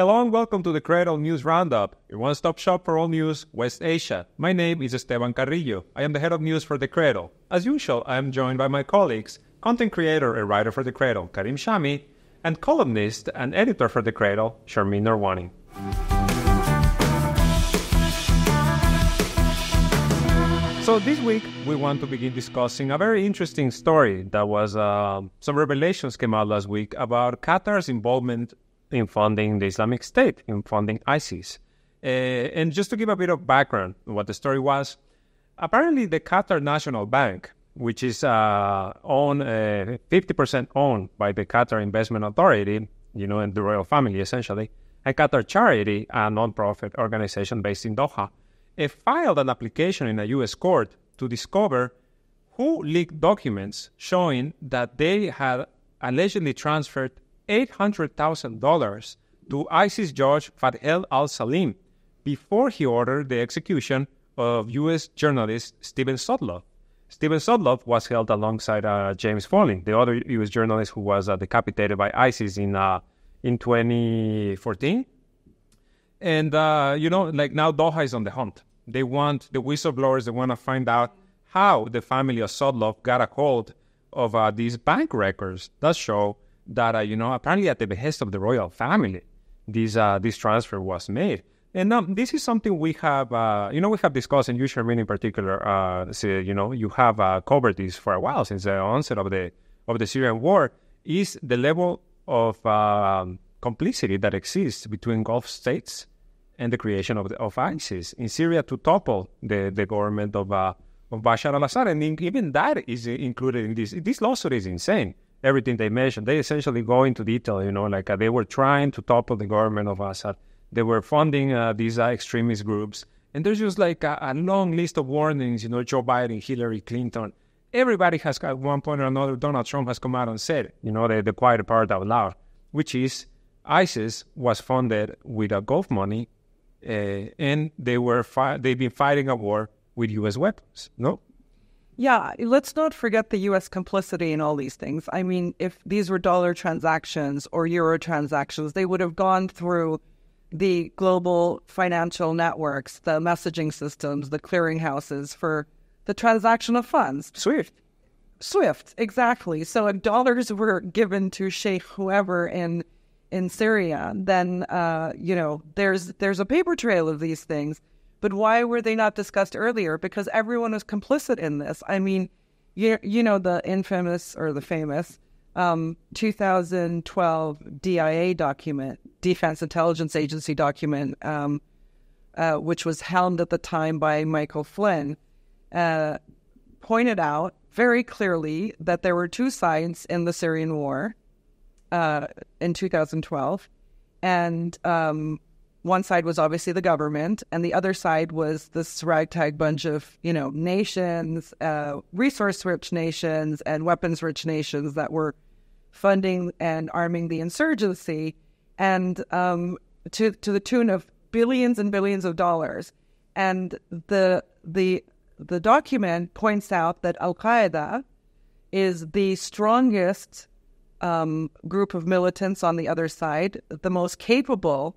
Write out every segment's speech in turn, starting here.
Hello and welcome to the Cradle News Roundup, your one-stop shop for all news West Asia. My name is Esteban Carrillo. I am the head of news for the Cradle. As usual, I am joined by my colleagues, content creator and writer for the Cradle, Karim Shami, and columnist and editor for the Cradle, Sharmin Narwani. So this week, we want to begin discussing a very interesting story that was, some revelations came out last week about Qatar's involvement in funding the Islamic State, in funding ISIS. And just to give a bit of background on what the story was, apparently the Qatar National Bank, which is 50% owned by the Qatar Investment Authority, and the royal family essentially, and Qatar Charity, a non-profit organization based in Doha, filed an application in a U.S. court to discover who leaked documents showing that they had allegedly transferred $800,000 to ISIS judge Fadel al-Salim before he ordered the execution of U.S. journalist Steven Sotloff. Steven Sotloff was held alongside James Foley, the other U.S. journalist who was decapitated by ISIS in 2014. And, now Doha is on the hunt. They want the whistleblowers, they want to find out how the family of Sotloff got a hold of these bank records that show that, apparently at the behest of the royal family, this transfer was made. And this is something we have, we have discussed, and you, Sharmin, in particular, you have covered this for a while, since the onset of the Syrian war, is the level of complicity that exists between Gulf states and the creation of ISIS in Syria to topple the government of Bashar al-Assad. And even that is included in this. This lawsuit is insane. Everything they mentioned, they essentially go into detail, they were trying to topple the government of Assad. They were funding these extremist groups. And there's just a long list of warnings, Joe Biden, Hillary Clinton. Everybody has, at one point or another, Donald Trump has come out and said, the quiet part out loud, which is ISIS was funded with Gulf money, and they've been fighting a war with U.S. weapons, no? Yeah, let's not forget the U.S. complicity in all these things. I mean, if these were dollar transactions or euro transactions, they would have gone through the global financial networks, the messaging systems, the clearinghouses for the transaction of funds. SWIFT, exactly. So if dollars were given to Sheikh whoever in Syria, then, there's a paper trail of these things. But why were they not discussed earlier? Because everyone was complicit in this. I mean, the infamous or the famous 2012 DIA document, Defense Intelligence Agency document, which was helmed at the time by Michael Flynn, pointed out very clearly that there were two sides in the Syrian war in 2012. And one side was obviously the government, and the other side was this ragtag bunch of, nations, resource-rich nations and weapons-rich nations that were funding and arming the insurgency, and to the tune of billions and billions of dollars. And the document points out that Al-Qaeda is the strongest group of militants on the other side, the most capable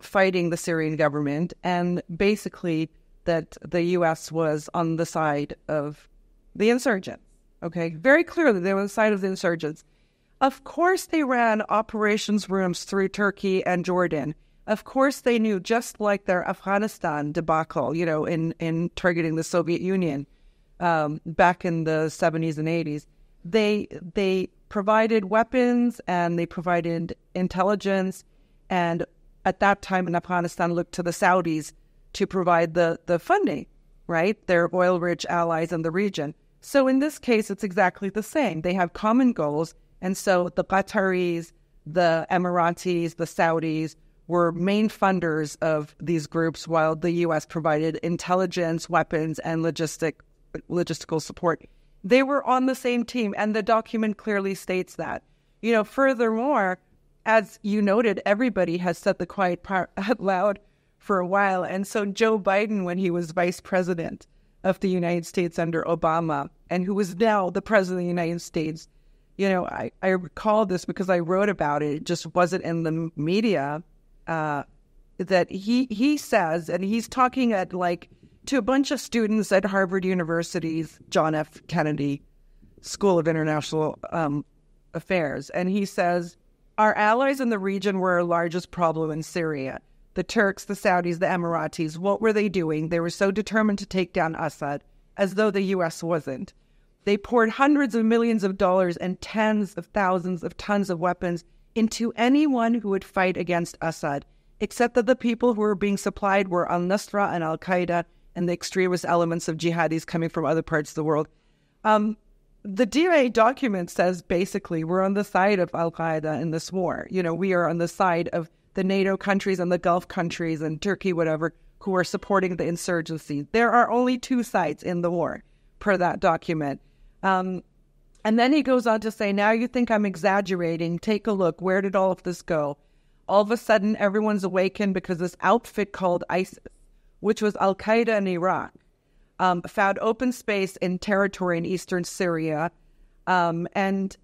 fighting the Syrian government, and basically that the U.S. was on the side of the insurgents. Okay, very clearly they were on the side of the insurgents. Of course they ran operations rooms through Turkey and Jordan. Of course they knew, just like their Afghanistan debacle, in targeting the Soviet Union back in the 70s and 80s. They provided weapons and they provided intelligence, and at that time in Afghanistan looked to the Saudis to provide the funding, right? Their oil-rich allies in the region. So in this case, it's exactly the same. They have common goals, and so the Qataris, the Emiratis, the Saudis were main funders of these groups, while the U.S. provided intelligence, weapons, and logistical support. They were on the same team, and the document clearly states that. Furthermore, as you noted, everybody has said the quiet part out loud for a while. And so Joe Biden, when he was vice president of the United States under Obama, and who was now the president of the United States, I recall this because I wrote about it. It just wasn't in the media that he says, and he's talking at to a bunch of students at Harvard University's John F. Kennedy School of International Affairs, and he says, our allies in the region were our largest problem in Syria. The Turks, the Saudis, the Emiratis, what were they doing? They were so determined to take down Assad, as though the U.S. wasn't. They poured hundreds of millions of dollars and tens of thousands of tons of weapons into anyone who would fight against Assad, except that the people who were being supplied were al-Nusra and al-Qaeda and the extremist elements of jihadis coming from other parts of the world. The DIA document says basically we're on the side of al-Qaeda in this war. We are on the side of the NATO countries and the Gulf countries and Turkey, whatever, who are supporting the insurgency. There are only two sides in the war, per that document. And then he goes on to say, now you think I'm exaggerating. Take a look. Where did all of this go? All of a sudden, everyone's awakened because this outfit called ISIS, which was al-Qaeda in Iraq, found open space in territory in eastern Syria, and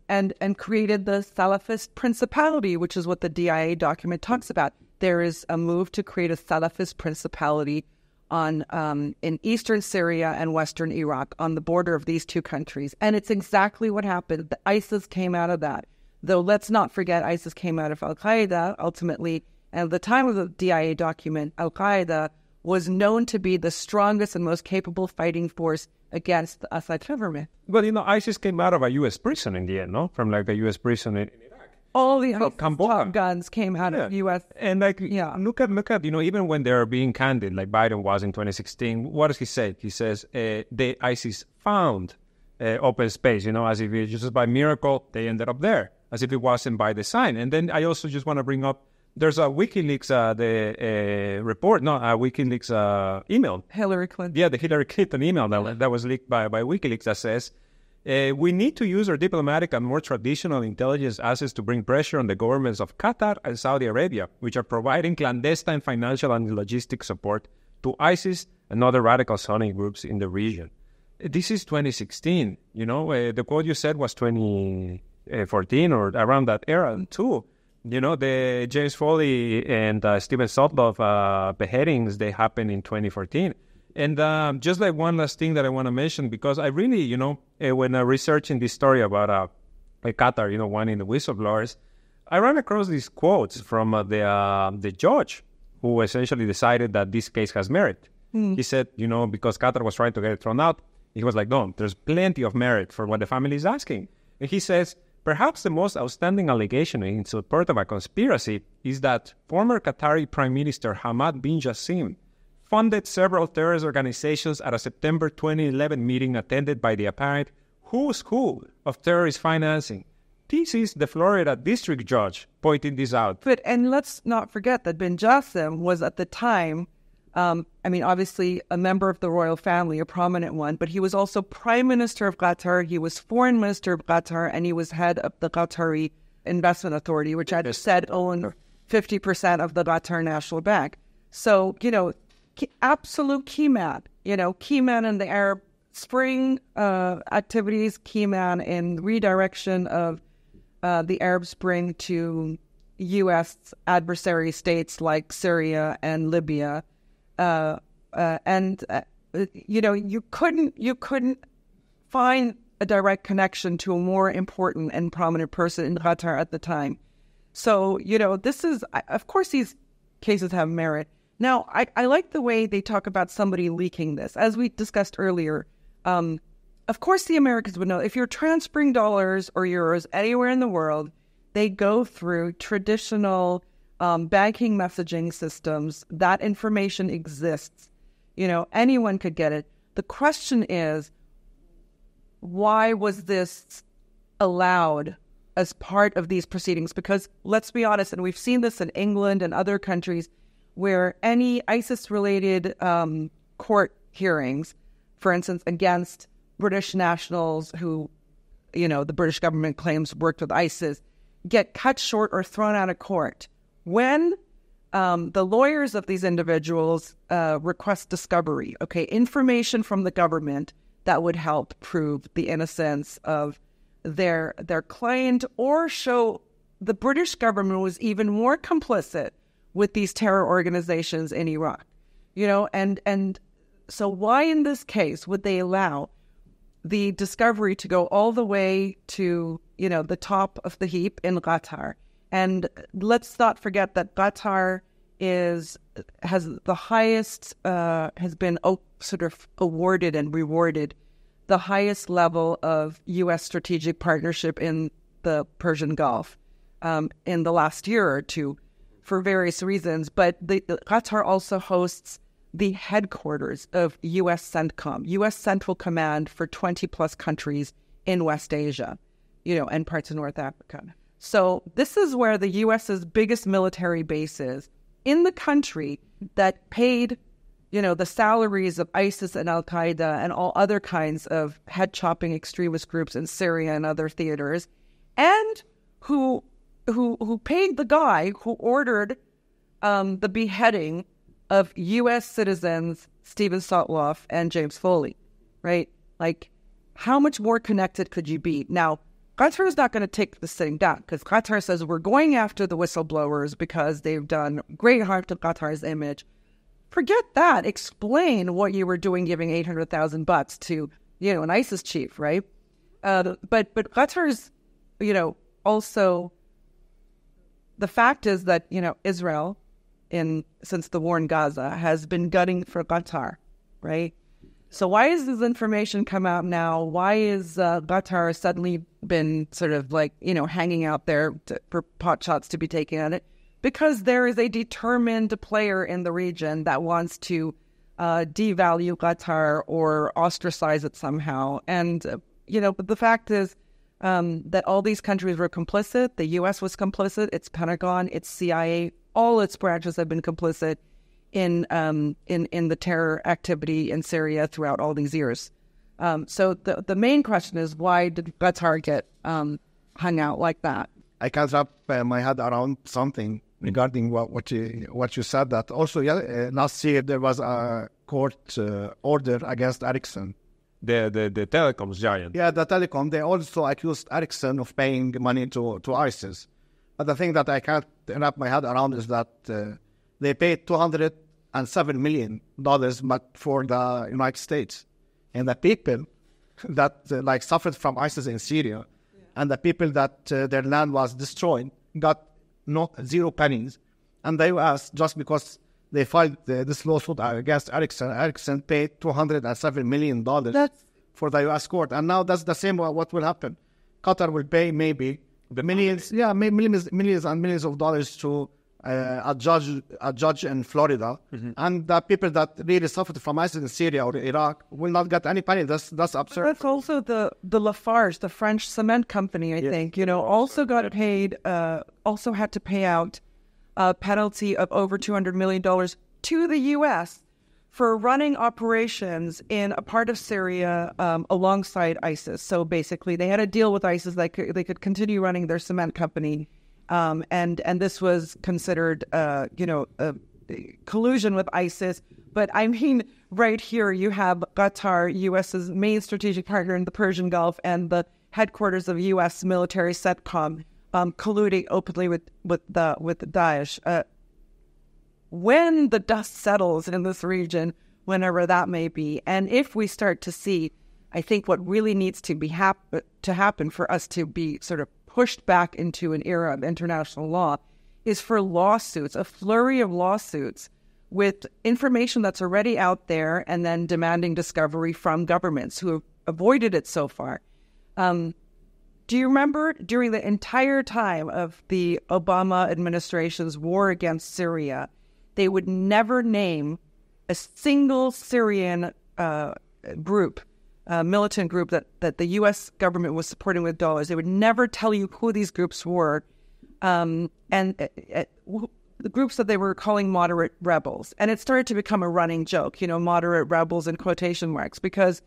created the Salafist Principality, which is what the DIA document talks about. There is a move to create a Salafist Principality in eastern Syria and western Iraq, on the border of these two countries. And it's exactly what happened. ISIS came out of that. Though let's not forget, ISIS came out of al-Qaeda, ultimately. And at the time of the DIA document, al-Qaeda was known to be the strongest and most capable fighting force against the Assad government. Well, ISIS came out of a U.S. prison in the end, no? From a U.S. prison in Iraq. All the top guns came out of U.S. And look at, even when they're being candid, like Biden was in 2016, what does he say? He says the ISIS found open space, as if just by miracle they ended up there, as if it wasn't by design. And then I also just want to bring up, there's a WikiLeaks WikiLeaks email. Hillary Clinton. Yeah, the Hillary Clinton email that was leaked by WikiLeaks that says, we need to use our diplomatic and more traditional intelligence assets to bring pressure on the governments of Qatar and Saudi Arabia, which are providing clandestine financial and logistic support to ISIS and other radical Sunni groups in the region. This is 2016. The quote you said was 2014 or around that era too. The James Foley and Steven Sotloff beheadings, they happened in 2014. And just like one last thing that I want to mention, because I really, when researching this story about Qatar, one in the whistleblowers, I ran across these quotes from the judge who essentially decided that this case has merit. He said, because Qatar was trying to get it thrown out, he was like, no, there's plenty of merit for what the family is asking. And he says, perhaps the most outstanding allegation in support of a conspiracy is that former Qatari Prime Minister Hamad bin Jassim funded several terrorist organizations at a September 2011 meeting attended by the apparent who's who of terrorist financing. This is the Florida district judge pointing this out. And let's not forget that bin Jassim was at the time, obviously a member of the royal family, a prominent one, but he was also Prime Minister of Qatar, he was Foreign Minister of Qatar, and he was head of the Qatari Investment Authority, which I just said owned 50% of the Qatar National Bank. So, absolute key man in the Arab Spring activities, key man in redirection of the Arab Spring to U.S. adversary states like Syria and Libya. You couldn't find a direct connection to a more important and prominent person in Qatar at the time. So, this is, of course, these cases have merit. Now, I like the way they talk about somebody leaking this. As we discussed earlier, of course the Americans would know. If you're transferring dollars or euros anywhere in the world, they go through traditional banking messaging systems. That information exists. Anyone could get it. The question is, why was this allowed as part of these proceedings? Because let's be honest, and we've seen this in England and other countries, where any ISIS-related court hearings, for instance, against British nationals who, the British government claims worked with ISIS, get cut short or thrown out of court when the lawyers of these individuals request discovery, information from the government that would help prove the innocence of their client or show the British government was even more complicit with these terror organizations in Iraq, and so why in this case would they allow the discovery to go all the way to, the top of the heap in Qatar? And let's not forget that Qatar has the highest, has been sort of awarded and rewarded the highest level of U.S. strategic partnership in the Persian Gulf in the last year or two for various reasons. But Qatar also hosts the headquarters of U.S. CENTCOM, U.S. Central Command for 20-plus countries in West Asia, and parts of North Africa. So this is where the U.S.'s biggest military base is, in the country that paid, the salaries of ISIS and Al-Qaeda and all other kinds of head-chopping extremist groups in Syria and other theaters, and who paid the guy who ordered the beheading of U.S. citizens Stephen Sotloff and James Foley, right? Like, how much more connected could you be? Now, Qatar is not going to take this thing down, because Qatar says we're going after the whistleblowers because they've done great harm to Qatar's image. Forget that. Explain what you were doing giving $800,000 to, an ISIS chief, right? But Qatar's, also, the fact is that, Israel, since the war in Gaza, has been gunning for Qatar, right? So why is this information come out now? Why is Qatar suddenly been sort of like, hanging out there for pot shots to be taken at it? Because there is a determined player in the region that wants to devalue Qatar or ostracize it somehow. And, but the fact is that all these countries were complicit. The U.S. was complicit. Its Pentagon, its CIA, all its branches have been complicit in the terror activity in Syria throughout all these years. So the main question is, why did Qatar get hung out like that? I can't wrap my head around something regarding what you said. That also, last year there was a court order against Ericsson. The telecoms giant. Yeah, the telecom. They also accused Ericsson of paying money to ISIS. But the thing that I can't wrap my head around is that they paid $207 million but for the United States. And the people that suffered from ISIS in Syria, and the people that their land was destroyed got zero pennies. And the U.S., just because they filed this lawsuit against Ericsson paid $207 million for the U.S. court. And now that's the same what will happen. Qatar will pay maybe millions and millions of dollars to a judge in Florida, and the people that really suffered from ISIS in Syria or Iraq will not get any penny. That's absurd. That's also the Lafarge, the French cement company, I think, also got paid, also had to pay out a penalty of over $200 million to the U.S. for running operations in a part of Syria alongside ISIS. So basically, they had a deal with ISIS that they could continue running their cement company. And this was considered, collusion with ISIS. But I mean, right here you have Qatar, U.S.'s main strategic partner in the Persian Gulf, and the headquarters of U.S. military CENTCOM colluding openly with Daesh. When the dust settles in this region, whenever that may be, and if we start to see, I think what really needs to happen for us to be sort of pushed back into an era of international law is for lawsuits, a flurry of lawsuits with information that's already out there, and then demanding discovery from governments who have avoided it so far. Do you remember during the entire time of the Obama administration's war against Syria, they would never name a single Syrian group, militant group that the U.S. government was supporting with dollars. They would never tell you who these groups were, and the groups that they were calling moderate rebels. And it started to become a running joke, moderate rebels in quotation marks, because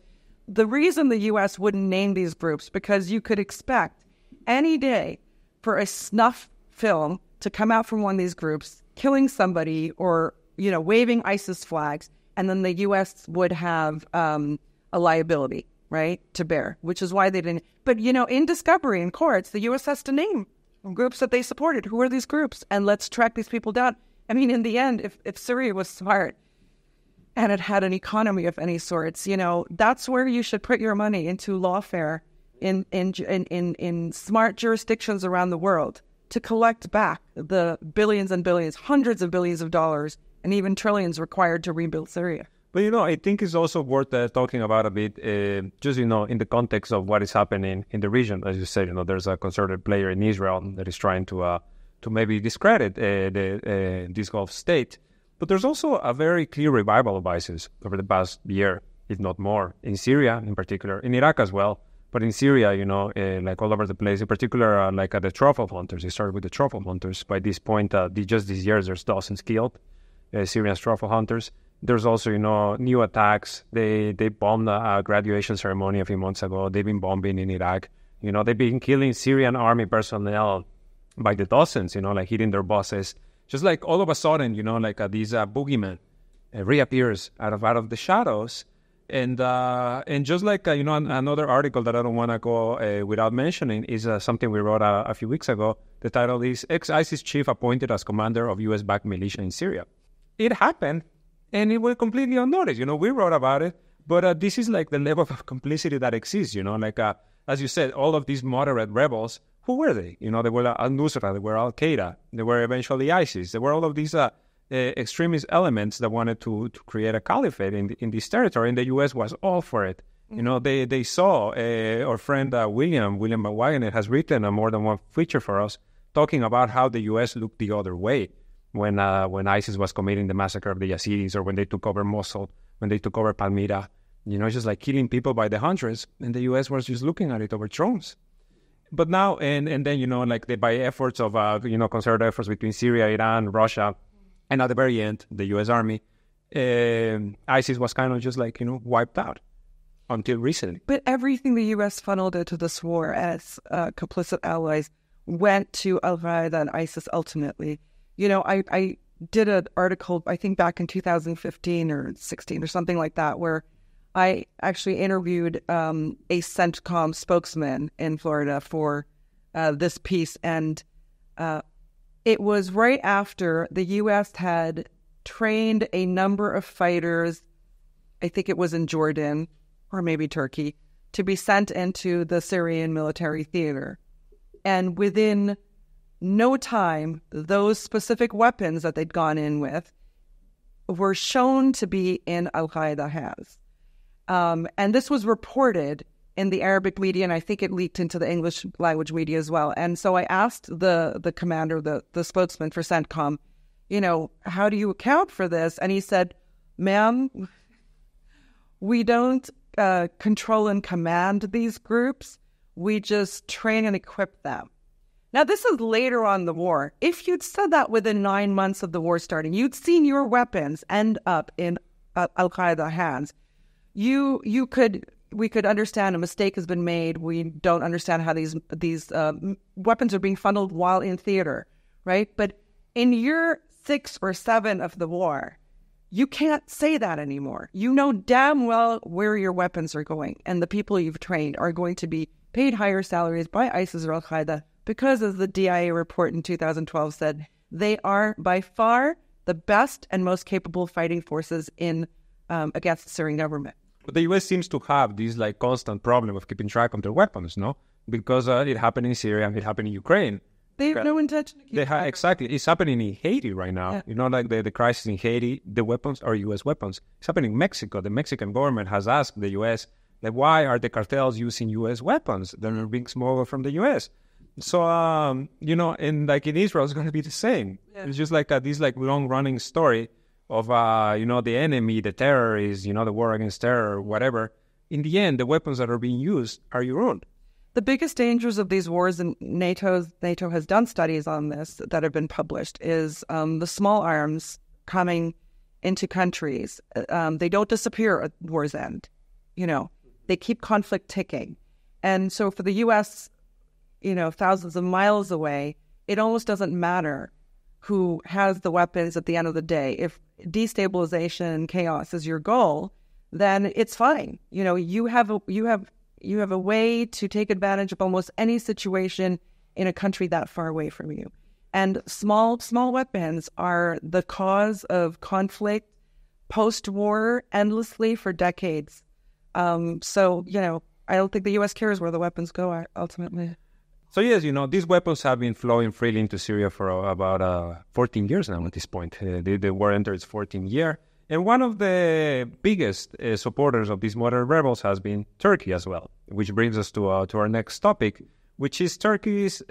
the reason the U.S. wouldn't name these groups, because you could expect any day for a snuff film to come out from one of these groups, killing somebody or, waving ISIS flags, and then the U.S. would have a liability, right, to bear, which is why they didn't. But, in discovery in courts, the U.S. has to name groups that they supported. Who are these groups? And let's track these people down. I mean, in the end, if Syria was smart and it had an economy of any sorts, that's where you should put your money, into lawfare in smart jurisdictions around the world, to collect back the billions and billions, hundreds of billions of dollars, and even trillions required to rebuild Syria. But, I think it's also worth talking about a bit, just, in the context of what is happening in the region. As you said, there's a conservative player in Israel that is trying to maybe discredit this Gulf state. But there's also a very clear revival of ISIS over the past year, if not more, in Syria in particular, in Iraq as well. But in Syria, like all over the place, in particular, like the truffle hunters. It started with the truffle hunters. By this point, just this year, there's dozens killed, Syrian truffle hunters. There's also, new attacks. They bombed a graduation ceremony a few months ago. They've been bombing in Iraq. They've been killing Syrian army personnel by the dozens, like hitting their bosses. Just like all of a sudden, like these boogeyman reappears out of the shadows. And just like, another article that I don't want to go without mentioning is something we wrote a few weeks ago. The title is Ex-ISIS Chief Appointed as Commander of U.S.-backed Militia in Syria. It happened, and it went completely unnoticed. We wrote about it, but this is like the level of complicity that exists, like, as you said, all of these moderate rebels, who were they? They were al-Nusra, they were Al-Qaeda, they were eventually ISIS. They were all of these extremist elements that wanted to create a caliphate in this territory, and the U.S. was all for it. They saw, our friend William Wagner has written more than one feature for us, talking about how the U.S. looked the other way when ISIS was committing the massacre of the Yazidis, or when they took over Mosul, when they took over Palmyra, just like killing people by the hundreds, and the U.S. was just looking at it over drones. But now, and then, like by efforts of, concerted efforts between Syria, Iran, Russia, and at the very end, the U.S. Army, ISIS was kind of just like, wiped out until recently. But everything the U.S. funneled into this war as complicit allies went to Al-Qaeda and ISIS ultimately. I did an article, I think back in 2015 or 16 or something like that, where I actually interviewed a CENTCOM spokesman in Florida for this piece. And it was right after the U.S. had trained a number of fighters, I think it was in Jordan or maybe Turkey, to be sent into the Syrian military theater. And within no time, those specific weapons that they'd gone in with were shown to be in Al-Qaeda hands. And this was reported in the Arabic media, and I think it leaked into the English language media as well. And so I asked the commander, the spokesman for CENTCOM, how do you account for this? And he said, ma'am, we don't control and command these groups. We just train and equip them. Now, this is later on in the war. If you'd said that within 9 months of the war starting, you'd seen your weapons end up in Al-Qaeda hands. We could understand a mistake has been made. We don't understand how these weapons are being funneled while in theater, right? But in year 6 or 7 of the war, you can't say that anymore. You know damn well where your weapons are going, and the people you've trained are going to be paid higher salaries by ISIS or Al-Qaeda because, as the DIA report in 2012 said, they are by far the best and most capable fighting forces in against the Syrian government. But the U.S. seems to have this like constant problem of keeping track of their weapons, no? Because it happened in Syria, it happened in Ukraine. They have no intention to keep track. Exactly. It's happening in Haiti right now. Yeah. Like the crisis in Haiti, the weapons are U.S. weapons. It's happening in Mexico. The Mexican government has asked the U.S., like, why are the cartels using U.S. weapons that are being smuggled from the U.S.? So, and like in Israel, it's going to be the same. Yeah. It's just like this like long-running story of, the enemy, the terrorists, the war against terror, whatever. In the end, the weapons that are being used are your own. The biggest dangers of these wars, and NATO has done studies on this that have been published, is the small arms coming into countries. They don't disappear at war's end. They keep conflict ticking. And so for the U.S., thousands of miles away, it almost doesn't matter who has the weapons at the end of the day. If destabilization and chaos is your goal, then it's fine. You have a way to take advantage of almost any situation in a country that far away from you. And small weapons are the cause of conflict post-war endlessly for decades. So, I don't think the U.S. cares where the weapons go ultimately. So yes, these weapons have been flowing freely into Syria for about 14 years now at this point. The war entered its 14th year. And one of the biggest supporters of these moderate rebels has been Turkey as well, which brings us to our next topic, which is Turkey's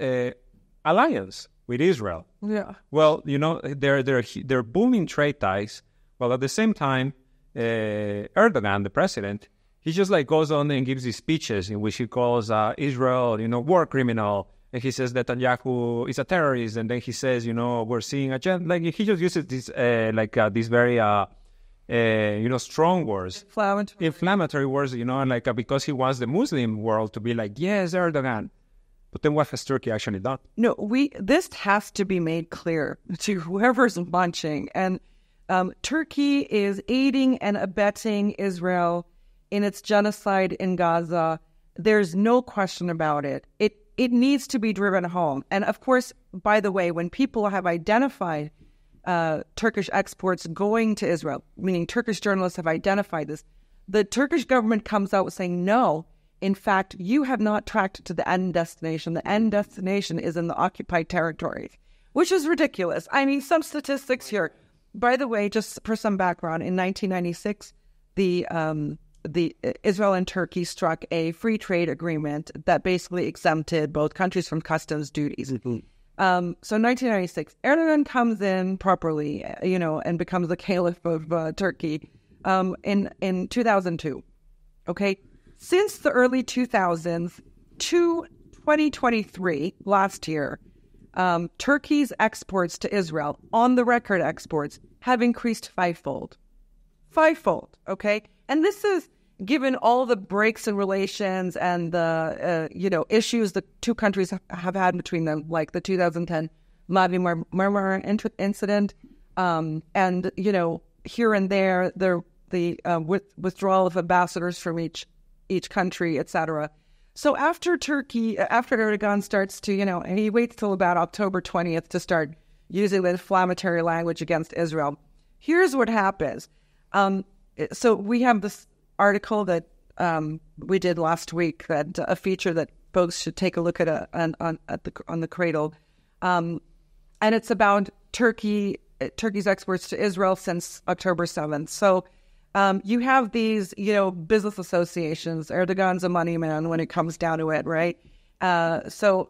alliance with Israel. Yeah. Well, they're booming trade ties, while at the same time, Erdogan, the president, he just goes on and gives these speeches in which he calls Israel, war criminal, and he says that Netanyahu is a terrorist, and then he says, we're seeing a he just uses this these very strong words, inflammatory words, because he wants the Muslim world to be yes, Erdogan. But then what has Turkey actually done? No, this has to be made clear to whoever's watching, and Turkey is aiding and abetting Israel in its genocide in Gaza. There's no question about it. It needs to be driven home. And of course, by the way, when people have identified Turkish exports going to Israel, meaning Turkish journalists have identified this, the Turkish government comes out saying, no, in fact, you have not tracked it to the end destination. The end destination is in the occupied territories, which is ridiculous. I mean, some statistics here. By the way, just for some background, in 1996, the Israel and Turkey struck a free trade agreement that basically exempted both countries from customs duties. Mm-hmm. So 1996, Erdogan comes in properly, and becomes the caliph of Turkey in 2002. Okay, since the early 2000s to 2023, last year, Turkey's exports to Israel, on the record exports, have increased fivefold. Fivefold, okay? And this is given all the breaks in relations and the, issues the two countries have had between them, like the 2010 Mavi Marmara incident, and, here and there, the withdrawal of ambassadors from each country, etc. So after Erdogan starts to, and he waits till about October 20th to start using the inflammatory language against Israel, here's what happens. So we have this article that we did last week, that a feature that folks should take a look at on the Cradle, and it's about Turkey's exports to Israel since October 7th. So you have these, business associations. Erdogan's a money man when it comes down to it, right? So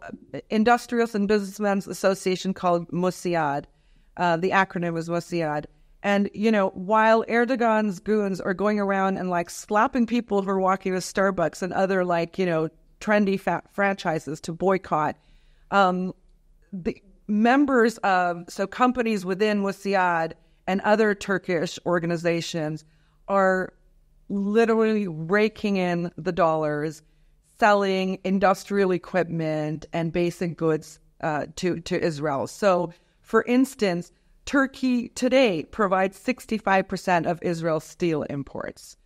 Industrialists and Businessmen's Association called Mussiad. The acronym is Mussiad. And, while Erdogan's goons are going around and slapping people who are walking to Starbucks and other trendy franchises to boycott, the members of, so companies within Mussiad and other Turkish organizations are literally raking in the dollars, selling industrial equipment and basic goods to Israel. So, for instance, Turkey today provides 65% of Israel's steel imports.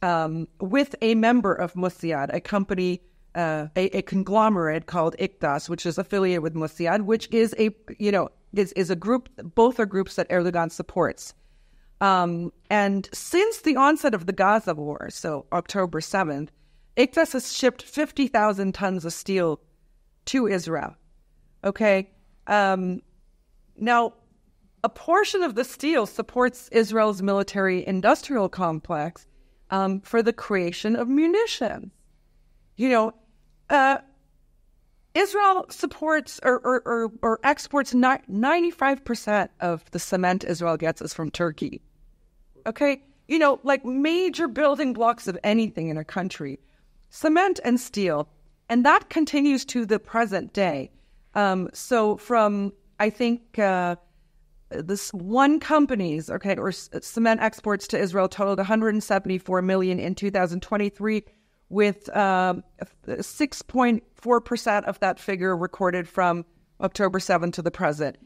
With a member of Mussiad, a company, a conglomerate called Iktas, which is affiliated with Mussiad, which is is a group. Both are groups that Erdogan supports. And since the onset of the Gaza war, so October 7th, Iktas has shipped 50,000 tons of steel to Israel. Okay. Now, a portion of the steel supports Israel's military-industrial complex for the creation of munitions. Israel supports or exports 95% of the cement Israel gets is from Turkey. Okay? Major building blocks of anything in a country. Cement and steel. And that continues to the present day. So from, I think, this one company's, or cement exports to Israel totaled 174 million in 2023, with 6.4% of that figure recorded from October 7th to the present.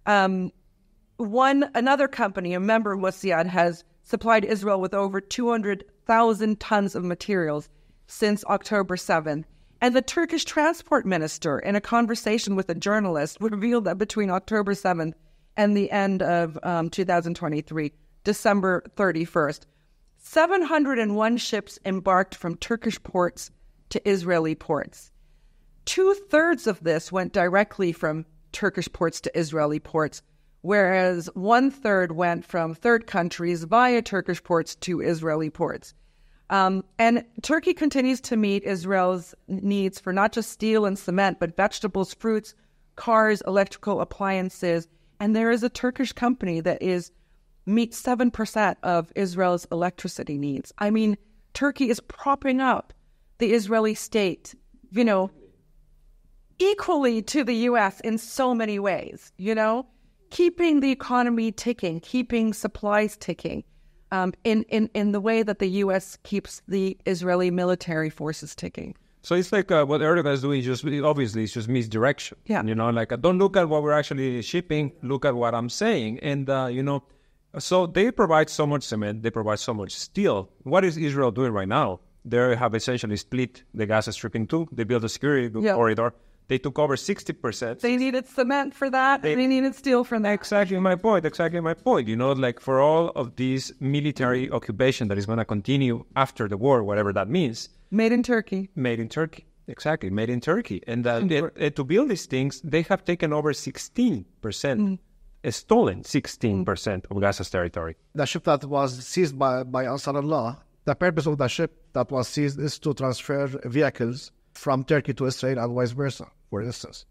Another company, a member of Mussiad, has supplied Israel with over 200,000 tons of materials since October 7th. And the Turkish transport minister, in a conversation with a journalist, revealed that between October 7th and the end of 2023, December 31st, 701 ships embarked from Turkish ports to Israeli ports. 2/3 of this went directly from Turkish ports to Israeli ports, whereas 1/3 went from third countries via Turkish ports to Israeli ports. And Turkey continues to meet Israel's needs for not just steel and cement, but vegetables, fruits, cars, electrical appliances. And there is a Turkish company that meets 7% of Israel's electricity needs. I mean, Turkey is propping up the Israeli state, equally to the U.S. in so many ways, keeping the economy ticking, keeping supplies ticking, in the way that the U.S. keeps the Israeli military forces ticking. So it's like what Erdogan is doing, it's just misdirection. Yeah. Don't look at what we're actually shipping, look at what I'm saying. And, so they provide so much cement, they provide so much steel. What is Israel doing right now? They have essentially split the Gaza Strip in two. They built a security corridor. They took over 60%. They needed cement for that. They needed steel for that. Exactly my point. For all of this military occupation that is going to continue after the war, whatever that means. Made in Turkey. Exactly, made in Turkey. And to build these things, they have taken over 16%, stolen 16% of Gaza's territory. The ship that was seized by Ansar Allah, the purpose of the ship that was seized is to transfer vehicles from Turkey to Israel and vice versa, for instance.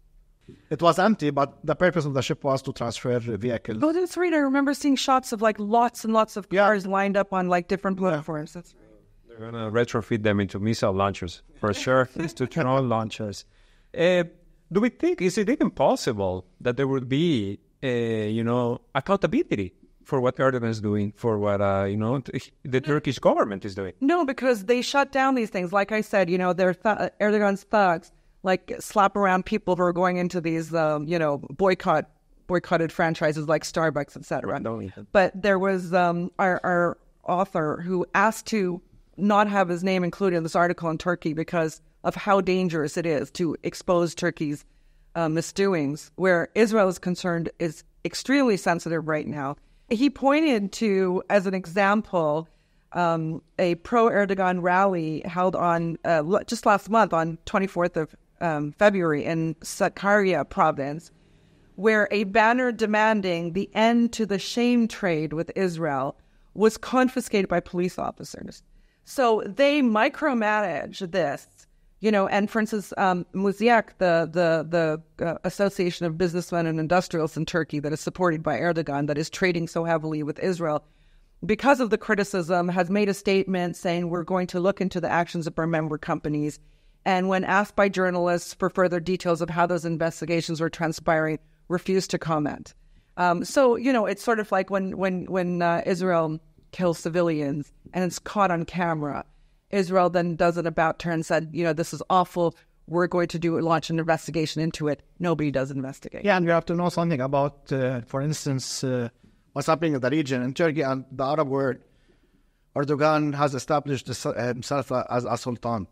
It was empty, but the purpose of the ship was to transfer vehicles. Oh, that's right. I remember seeing shots of lots and lots of cars lined up on different platforms. That's right. They're going to retrofit them into missile launchers, for sure, to drone launchers. Do we think, is it even possible that there would be, accountability for what Erdogan is doing, for what, the Turkish government is doing? No, because they shut down these things. Like I said, they're Erdogan's thugs, slap around people who are going into these, boycotted franchises like Starbucks, etc. But there was our author who asked to not have his name included in this article in Turkey because of how dangerous it is to expose Turkey's misdoings. Where Israel is concerned is extremely sensitive right now. He pointed to, as an example, a pro-Erdogan rally held on just last month on 24th of February in Sakarya province, where a banner demanding the end to the shame trade with Israel was confiscated by police officers. So they micromanage this, and for instance, Muziak, the Association of Businessmen and Industrialists in Turkey that is supported by Erdogan, that is trading so heavily with Israel, because of the criticism, has made a statement saying we're going to look into the actions of our member companies. And when asked by journalists for further details of how those investigations were transpiring, refused to comment. So, it's sort of like when Israel kills civilians and it's caught on camera, Israel then does an about turn and said, this is awful. We're going to launch an investigation into it. Nobody does investigate. Yeah, and you have to know something about, for instance, what's happening in the region. In Turkey and the Arab world, Erdogan has established himself as a sultan.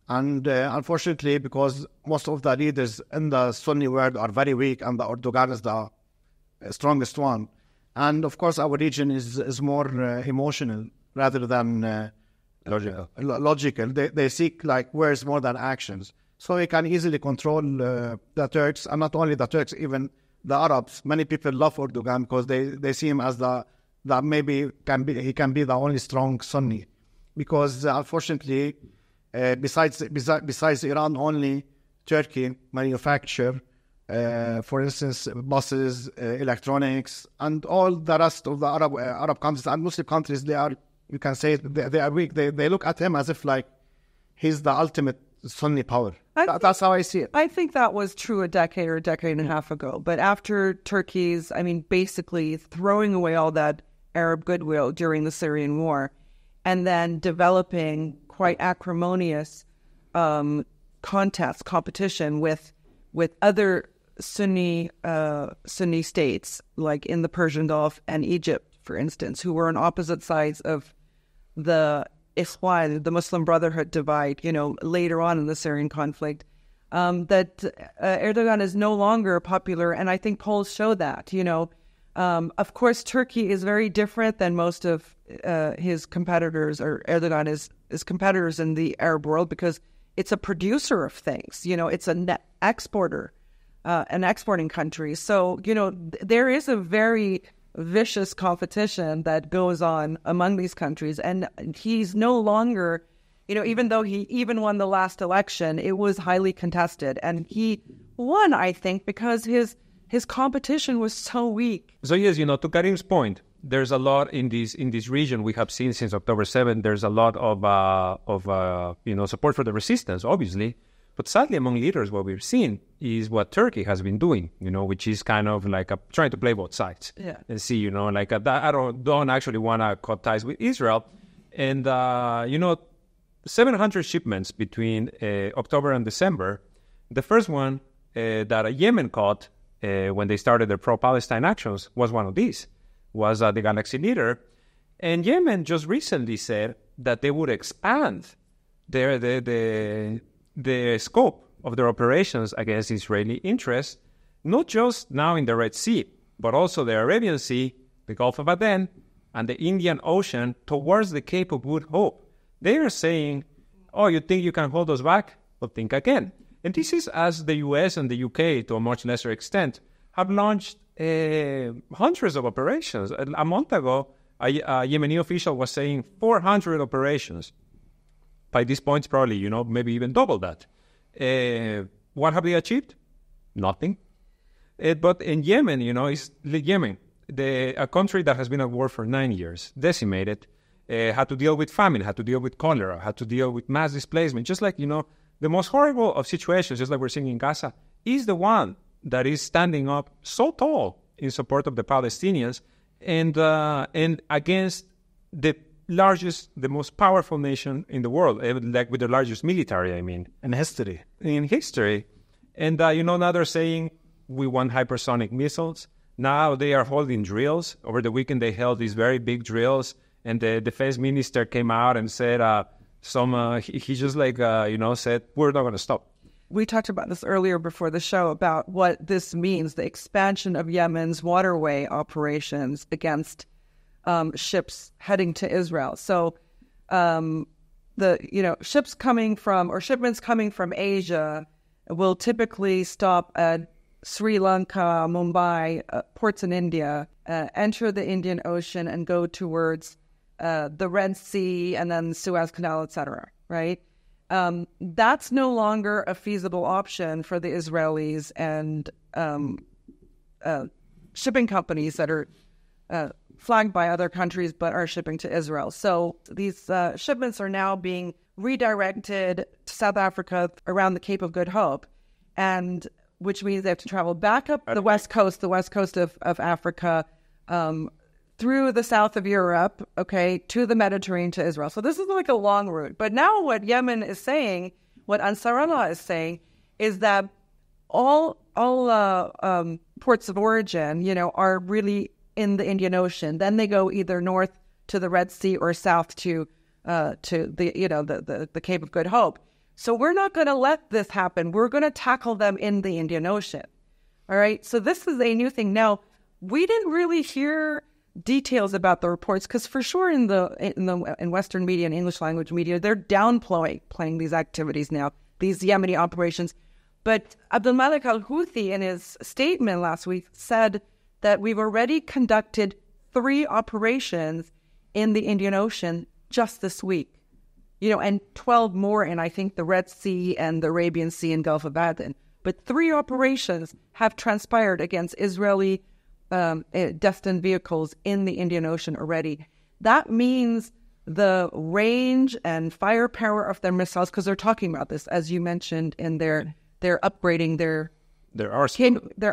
And unfortunately, because most of the leaders in the Sunni world are very weak and the Erdogan is the strongest one. And of course, our region is more emotional rather than logical. They seek words more than actions. So he can easily control the Turks, and not only the Turks, even the Arabs. Many people love Erdogan because they see him as that maybe he can be the only strong Sunni. Because unfortunately, besides Iran, only Turkey manufacture, for instance, buses, electronics, and all the rest of the Arab countries and Muslim countries. You can say they are weak. They look at him as if he's the ultimate Sunni power. That's how I see it. I think that was true a decade and a half ago. But after Turkey's, basically throwing away all that Arab goodwill during the Syrian war, and then developing quite acrimonious competition with other Sunni states, like in the Persian Gulf and Egypt, for instance, who were on opposite sides of the Ikhwan, the Muslim Brotherhood divide, later on in the Syrian conflict, that Erdogan is no longer popular. And I think polls show that, Of course, Turkey is very different than most of his competitors, or Erdogan is competitors in the Arab world, because it's a producer of things. It's a net exporter, an exporting country. So, there is a very vicious competition that goes on among these countries. And he's no longer, even though he even won the last election, it was highly contested. And he won, I think, because his competition was so weak. So yes, to Karim's point, there's a lot in this region we have seen since October 7th. There's a lot of support for the resistance, obviously. But sadly, among leaders, what we've seen is what Turkey has been doing, which is kind of like trying to play both sides. Yeah. And see, I don't actually want to cut ties with Israel. And, 700 shipments between October and December. The first one that Yemen caught when they started their pro-Palestine actions was one of these, was the Galaxy leader. And Yemen just recently said that they would expand the scope of their operations against Israeli interests, not just now in the Red Sea, but also the Arabian Sea, the Gulf of Aden, and the Indian Ocean towards the Cape of Good Hope. They are saying, oh, you think you can hold us back? Well, think again. And this is as the US and the UK, to a much lesser extent, have launched hundreds of operations. A month ago, a Yemeni official was saying 400 operations. By this point, probably, maybe even double that. What have they achieved? Nothing. But in Yemen, it's Yemen, a country that has been at war for 9 years, decimated, had to deal with famine, had to deal with cholera, had to deal with mass displacement. Just like, the most horrible of situations, just like we're seeing in Gaza, is the one that is standing up so tall in support of the Palestinians and against the most powerful nation in the world, like with the largest military, In history. In history. And, now they're saying we want hypersonic missiles. Now they are holding drills. Over the weekend, they held these very big drills. And the defense minister came out and said, he just said, we're not going to stop. We talked about this earlier before the show about what this means, the expansion of Yemen's waterway operations against ships heading to Israel. So shipments coming from Asia will typically stop at Sri Lanka, Mumbai, ports in India, enter the Indian Ocean and go towards the Red Sea and then Suez Canal, etc. Right? That's no longer a feasible option for the Israelis and shipping companies that are flagged by other countries but are shipping to Israel. So these shipments are now being redirected to South Africa around the Cape of Good Hope, and which means they have to travel back up the west coast of Africa, through the south of Europe, to the Mediterranean, to Israel. So this is like a long route. But now what Yemen is saying, what Ansarallah is saying, is that all ports of origin, are really in the Indian Ocean. Then they go either north to the Red Sea or south to the Cape of Good Hope. So we're not going to let this happen. We're going to tackle them in the Indian Ocean. All right. So this is a new thing. Now, we didn't really hear details about the reports because for sure in Western media and English language media, they're downplaying these activities now, these Yemeni operations. But Abdul Malik al-Houthi in his statement last week said that we've already conducted 3 operations in the Indian Ocean just this week, and 12 more in, I think, the Red Sea and the Arabian Sea and Gulf of Aden. But 3 operations have transpired against Israeli destined vehicles in the Indian Ocean already. That means the range and firepower of their missiles, because they're talking about this, as you mentioned, in they're upgrading their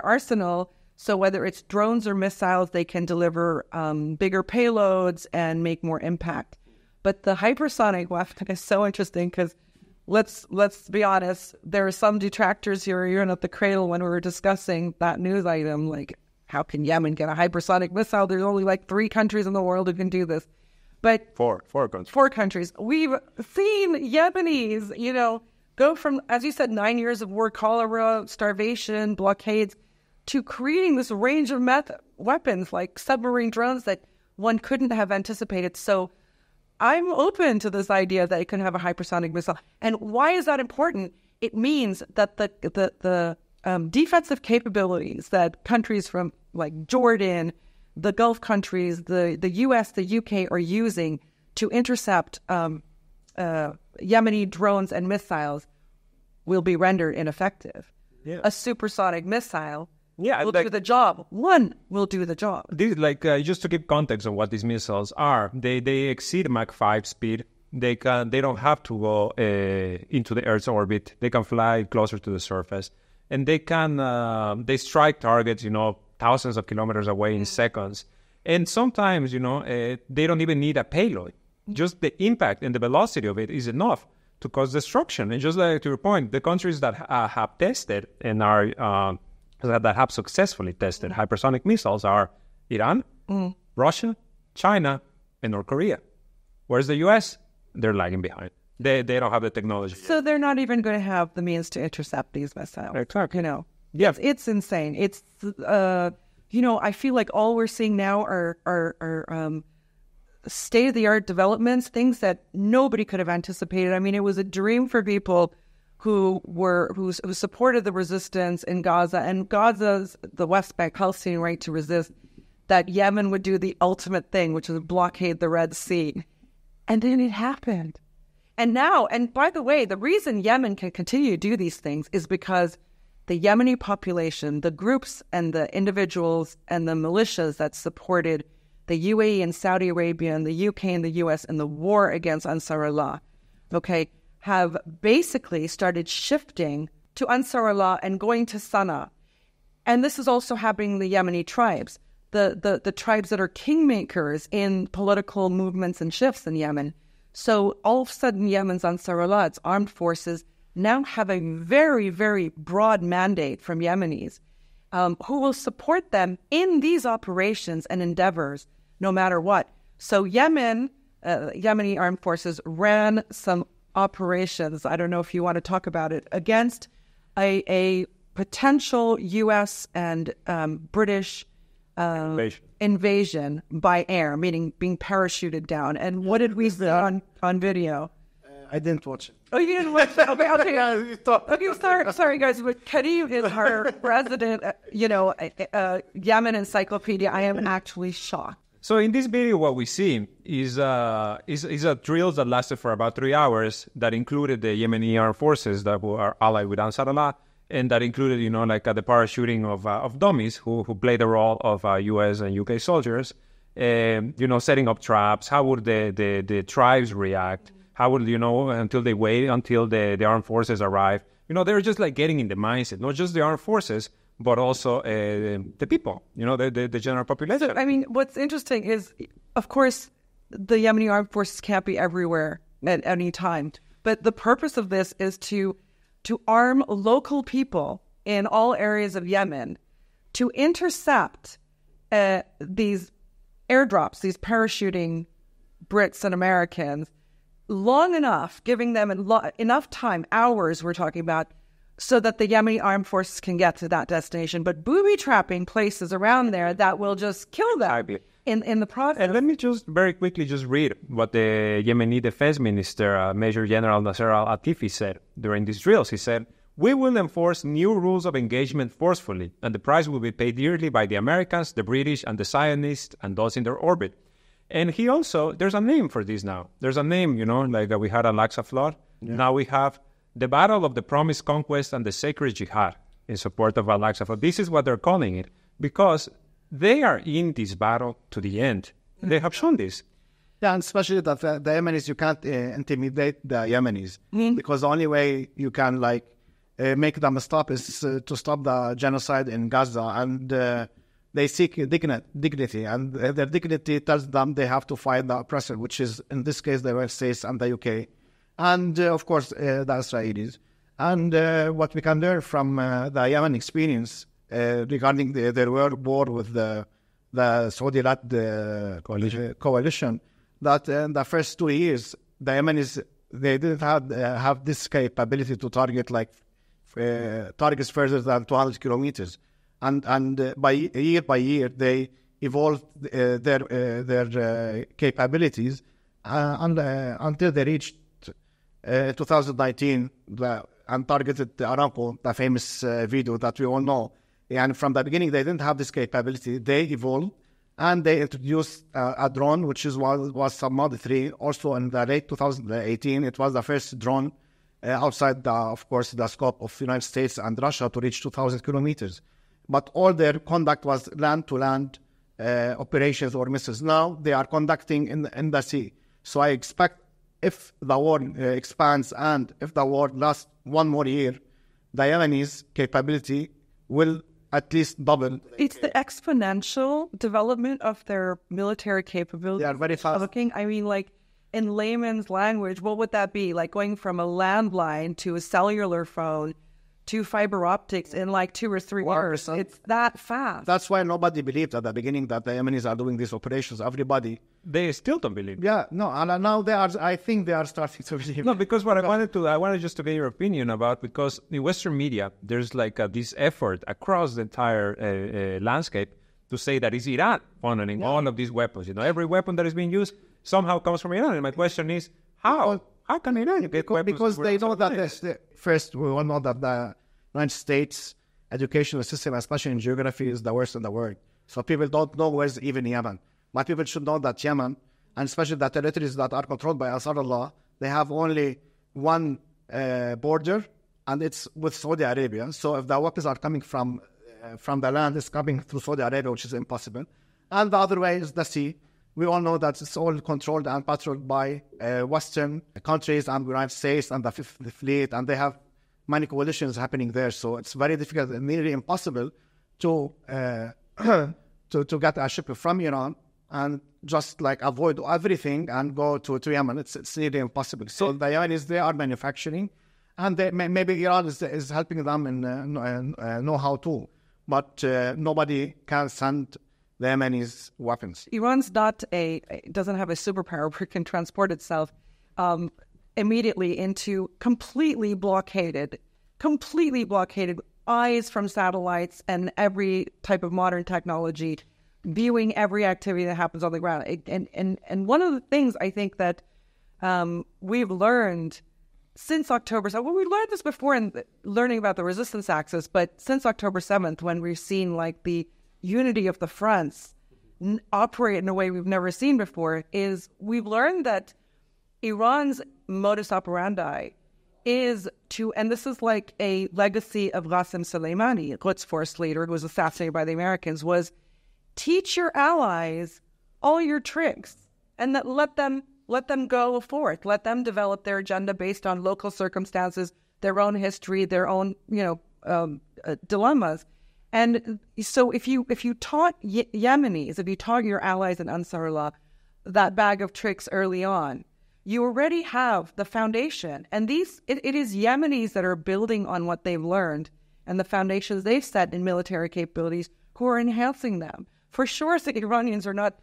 arsenal. So whether it's drones or missiles, they can deliver bigger payloads and make more impact. But the hypersonic weapon is so interesting because let's be honest, there are some detractors here, even at the Cradle when we were discussing that news item, like, how can Yemen get a hypersonic missile? There's only like 3 countries in the world who can do this. But Four countries. 4 countries. We've seen Yemenis, go from, as you said, 9 years of war, cholera, starvation, blockades, to creating this range of weapons like submarine drones that one couldn't have anticipated. So I'm open to this idea that it can have a hypersonic missile. And why is that important? It means that the defensive capabilities that countries from like Jordan, the Gulf countries, the U.S., the UK are using to intercept Yemeni drones and missiles will be rendered ineffective. Yeah. A supersonic missile will like, do the job. One will do the job. Just to give context on what these missiles are, they exceed Mach 5 speed. They don't have to go into the Earth's orbit. They can fly closer to the surface, and they strike targets, thousands of kilometers away in seconds. And sometimes, they don't even need a payload. Just the impact and the velocity of it is enough to cause destruction. And just like to your point, the countries that have tested and are that have successfully tested hypersonic missiles are Iran, Russia, China, and North Korea. Whereas the U.S., they're lagging behind. They don't have the technology. So they're not even going to have the means to intercept these missiles. Exactly. Yeah, it's insane. It's I feel like all we're seeing now are state-of-the-art developments, things that nobody could have anticipated. I mean, it was a dream for people who supported the resistance in Gaza, and Gaza's, the West Bank, Palestinian right to resist, that Yemen would do the ultimate thing, which is blockade the Red Sea. And then it happened. And by the way, the reason Yemen can continue to do these things is because the Yemeni population, the groups and the individuals and the militias that supported the UAE and Saudi Arabia and the UK and the US in the war against Ansar Allah, have basically started shifting to Ansar Allah and going to Sana'a. And this is also happening in the Yemeni tribes, the tribes that are kingmakers in political movements and shifts in Yemen. So all of a sudden, Yemen's Ansar Allah, its armed forces, now have a very, very broad mandate from Yemenis who will support them in these operations and endeavors, no matter what. So Yemeni armed forces ran some operations, I don't know if you want to talk about it, against a potential U.S. and British invasion by air, meaning being parachuted down. And what did we see on video? I didn't watch it. Oh, you didn't watch it? Okay, sorry, guys, but Karim is our resident, Yemen encyclopedia. I am actually shocked. So in this video, what we see is a drills that lasted for about 3 hours that included the Yemeni armed forces that were allied with Ansar Allah, and that included, the parachuting of dummies who play the role of U.S. and UK soldiers, setting up traps. How would the tribes react? How would, until they wait until the armed forces arrive? They're just like getting in the mindset, not just the armed forces, but also the people, the general population. I mean, what's interesting is, of course, the Yemeni armed forces can't be everywhere at any time. But the purpose of this is to arm local people in all areas of Yemen to intercept these airdrops, these parachuting Brits and Americans, long enough, giving them enough time, hours we're talking about, so that the Yemeni armed forces can get to that destination, but booby-trapping places around there that will just kill them in the process. And let me just very quickly just read what the Yemeni Defense Minister, Major General Nasser al-Atifi, said during these drills. He said, "We will enforce new rules of engagement forcefully, and the price will be paid dearly by the Americans, the British, and the Zionists, and those in their orbit." And he also, there's a name for this now. There's a name, like we had Al-Aqsa flood. Yeah. Now we have the Battle of the Promised Conquest and the Sacred Jihad in support of Al-Aqsa flood. This is what they're calling it because they are in this battle to the end. They have shown this. Yeah, and especially that the Yemenis, you can't intimidate the Yemenis because the only way you can make them stop is to stop the genocide in Gaza. And they seek dignity, and their dignity tells them they have to fight the oppressor, which is, in this case, the United States and the UK. And, of course, the Israelis. And what we can learn from the Yemen experience regarding their war with the Saudi-led coalition, that in the first 2 years, the Yemenis, they didn't have this capability to target targets further than 200 kilometers. And by year, they evolved their capabilities until they reached 2019 and targeted Aramco, the famous video that we all know. And from the beginning, they didn't have this capability. They evolved, and they introduced a drone, which was Samad 3. Also in the late 2018, it was the first drone outside, of course, the scope of the United States and Russia to reach 2,000 kilometers. But all their conduct was land-to-land operations or missiles. Now they are conducting in the sea. So I expect if the war expands and if the war lasts one more year, the Yemenis' capability will at least double. It's the exponential development of their military capability. They are very fast. I mean, like, in layman's language, what would that be? Like going from a landline to a cellular phone to fiber optics in like 2 or 3 years. It's that fast. That's why nobody believed at the beginning that the Yemenis are doing these operations. Everybody. They still don't believe. Yeah, no, and now I think they are starting to believe. No, because what I wanted just to get your opinion about, because in Western media, there's like this effort across the entire landscape to say that it's Iran funneling all of these weapons. You know, every weapon that is being used somehow comes from Iran. And my question is, how? How can Iran get weapons? Because they know that first, we all know that the United States educational system, especially in geography, is the worst in the world. So people don't know where's even Yemen. But people should know that Yemen, and especially the territories that are controlled by Ansarullah, they have only one border, and it's with Saudi Arabia. So if the weapons are coming from the land, it's coming through Saudi Arabia, which is impossible. And the other way is the sea. We all know that it's all controlled and patrolled by Western countries and the United States and the Fifth Fleet, and they have many coalitions happening there. So it's very difficult and nearly impossible to to get a ship from Iran and just like avoid everything and go to Yemen. It's nearly impossible. So the Yemenis, they are manufacturing, and maybe Iran is helping them in know-how too. But nobody can send the Yemeni's weapons. Iran's doesn't have a superpower where it can transport itself immediately into completely blockaded eyes from satellites and every type of modern technology, viewing every activity that happens on the ground. And one of the things I think that we've learned since October 7th, well, we learned this before in learning about the resistance axis, but since October 7th, when we've seen like the unity of the fronts operate in a way we've never seen before, is we've learned that Iran's modus operandi is to, and this is like a legacy of Qasem Soleimani, Quds Force leader who was assassinated by the Americans, was teach your allies all your tricks and that let them go forth, let them develop their agenda based on local circumstances, their own history, their own dilemmas. And so if you taught Yemenis, if you taught your allies in Ansarullah that bag of tricks early on, you already have the foundation. And it is Yemenis that are building on what they've learned and the foundations they've set in military capabilities who are enhancing them. For sure, the Iranians are not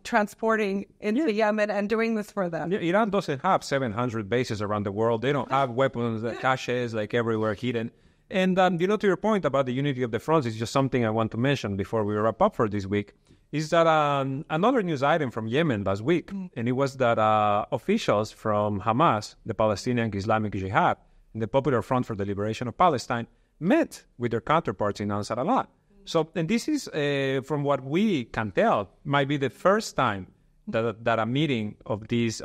transporting into Yemen and doing this for them. Iran doesn't have 700 bases around the world. They don't have weapons, caches like everywhere hidden. And, to your point about the unity of the fronts, it's just something I want to mention before we wrap up for this week, is that another news item from Yemen last week, and it was that officials from Hamas, the Palestinian Islamic Jihad, and the Popular Front for the Liberation of Palestine, met with their counterparts in Ansarullah. So, and this is, from what we can tell, might be the first time that a meeting of this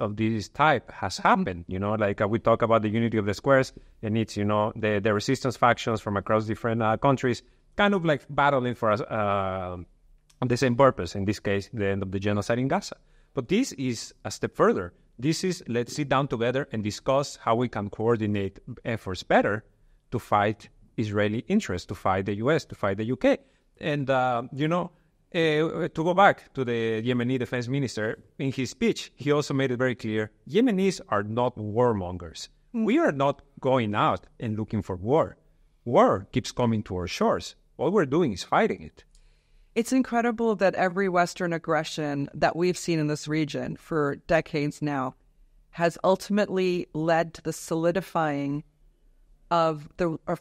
type has happened. Like we talk about the unity of the squares, and it's the resistance factions from across different countries, kind of like battling for the same purpose. In this case, the end of the genocide in Gaza. But this is a step further. This is let's sit down together and discuss how we can coordinate efforts better to fight Israeli interests, to fight the U.S., to fight the UK, and to go back to the Yemeni defense minister, in his speech, he also made it very clear, Yemenis are not warmongers. We are not going out and looking for war. War keeps coming to our shores. All we're doing is fighting it. It's incredible that every Western aggression that we've seen in this region for decades now has ultimately led to the solidifying of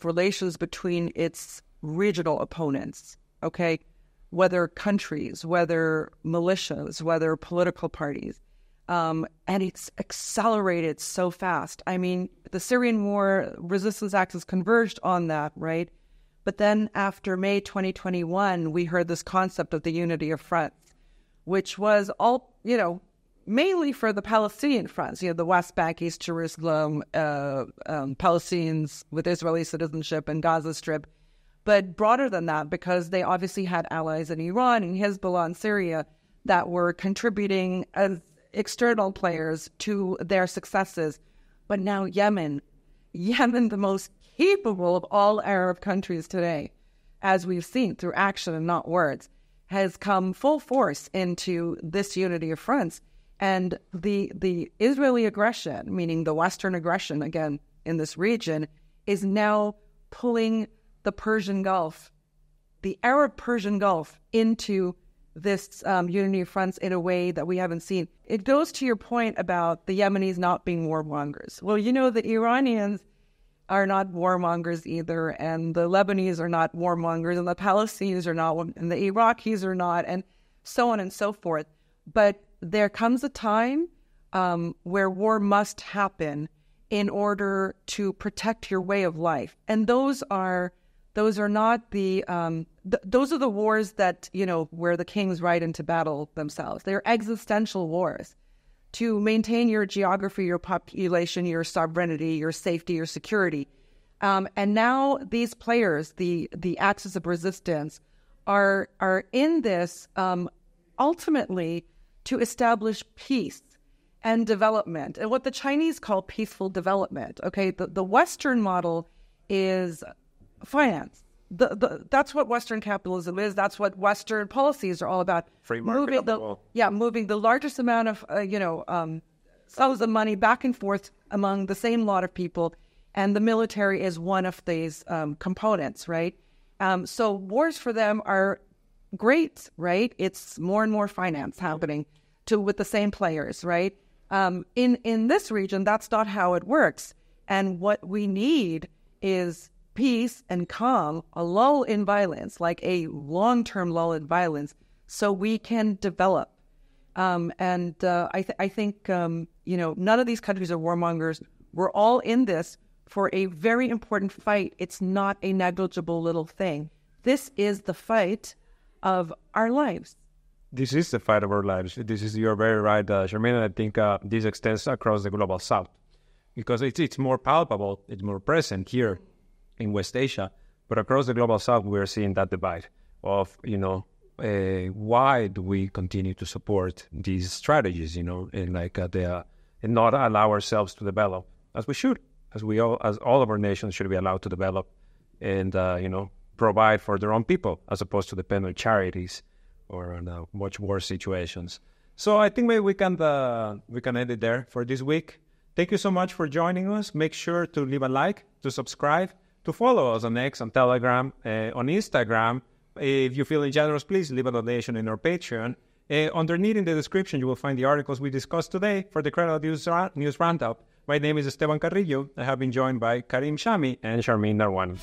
relations between its regional opponents, okay? Whether countries, whether militias, whether political parties. And it's accelerated so fast. I mean, the Syrian war resistance axis converged on that, right? But then after May 2021, we heard this concept of the unity of fronts, which was all, mainly for the Palestinian fronts, the West Bank, East Jerusalem, Palestinians with Israeli citizenship and Gaza Strip. But broader than that, because they obviously had allies in Iran and Hezbollah in Syria that were contributing as external players to their successes. But now Yemen, the most capable of all Arab countries today, as we've seen through action and not words, has come full force into this unity of fronts. And the Israeli aggression, meaning the Western aggression, again, in this region, is now pulling the Persian Gulf, the Arab Persian Gulf, into this unity of fronts in a way that we haven't seen. It goes to your point about the Yemenis not being warmongers. Well, the Iranians are not warmongers either, and the Lebanese are not warmongers, and the Palestinians are not, and the Iraqis are not, and so on and so forth. But there comes a time where war must happen in order to protect your way of life, and those are not the those are the wars that where the kings ride into battle themselves. They're existential wars to maintain your geography, your population, your sovereignty, your safety, your security. And now these players, the axis of resistance, are in this ultimately to establish peace and development, and what the Chinese call peaceful development. Okay, the Western model is finance. That's what Western capitalism is. That's what Western policies are all about. Free market. Moving the largest amount of sums of money back and forth among the same lot of people, and the military is one of these components, right? So wars for them are great, right? It's more and more finance happening with the same players, right? In this region, that's not how it works. And what we need is peace and calm, a lull in violence, like a long-term lull in violence, so we can develop. I think none of these countries are warmongers. We're all in this for a very important fight. It's not a negligible little thing. This is the fight of our lives. This is the fight of our lives. You're very right, Charmaine. I think this extends across the global south because it's more palpable, it's more present here in West Asia, but across the global south, we're seeing that divide of, why do we continue to support these strategies, and not allow ourselves to develop as we should, as all of our nations should be allowed to develop and, provide for their own people as opposed to depend on charities or on much worse situations. So I think maybe we can end it there for this week. Thank you so much for joining us. Make sure to leave a like, to subscribe, to follow us on X, on Telegram, on Instagram. If you're feeling generous, please leave a donation in our Patreon. Underneath in the description, you will find the articles we discussed today for the Cradle News Roundup. My name is Esteban Carrillo. I have been joined by Karim Shami and Charmaine Narwani.